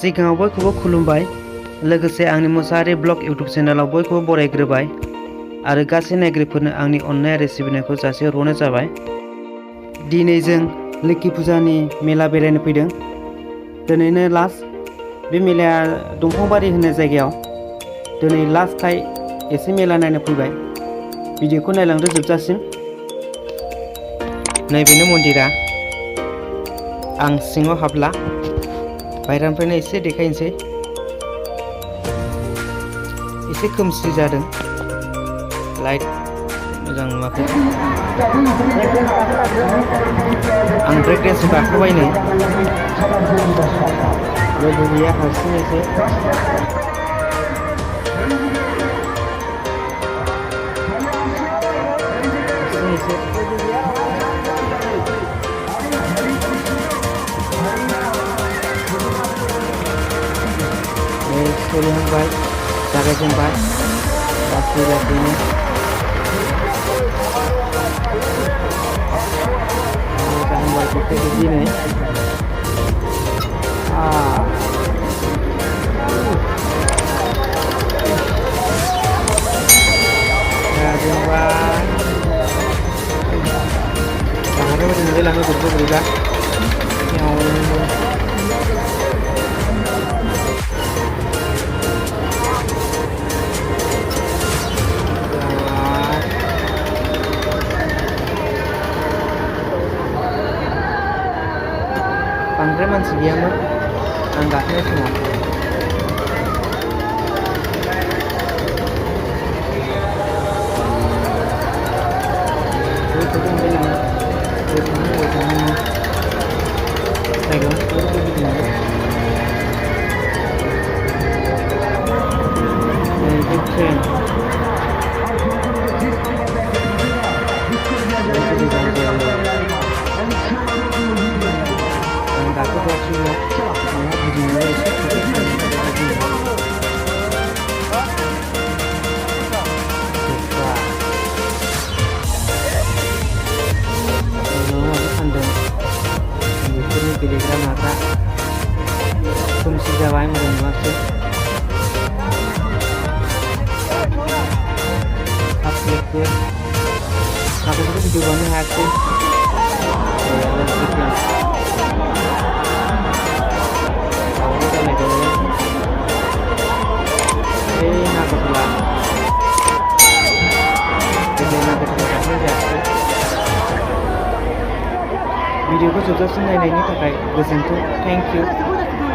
सिगाङाव बयखौबो खुलुमबाय, लोगोसे आंनि मुसाहारि ब्लग इउटुब चेनेलाव बयखौबो बरायग्रोबाय आरो गासै नायगिरिफोरनो आंनि अननाय आरो सिबिनायखौ जासिहरनाय जाबाय। दिनै जों लोखि फुजानि मेला बेरायनो फैदों। दिनैनो लास्ट। बे मेलाया दंफांबारि होननाय जायगायाव। दिनै लास्टखाय एसे मेला नायनो फैबाय। भिडिअखौ नायलांदो जोबजासिम। नैबेनो मन्दिरा। आं सिङाव हाबला, बायह्रानिफ्रायनो एसे देखायनोसै। एसे खोमसि जादों, लाइट मोजां नुवाखै। आं ब्रेक डेन्सआव गाखोबाय नै, लोगो गैया, हारसिङैसो। सोलिहांबाय, जागायजेनबाय लासै लासैनो। जाहांबाय दिनै। जाजेनबाय। बांद्राय बायदि मोनलायलाङो बोरैबा बोरैबा। बांद्राय मानसि गैयामोन आं गाखोनाय समाव। ट्रेन गेलेग्रा माग्रा खोमसि जाबाय, मोजां नुवाखै। माखासेखौ भिडिअ बानायनो हायाखै। भिडिअखौ जोबजासिम नायनायनि थाखाय गोजोन्थों। Thank you.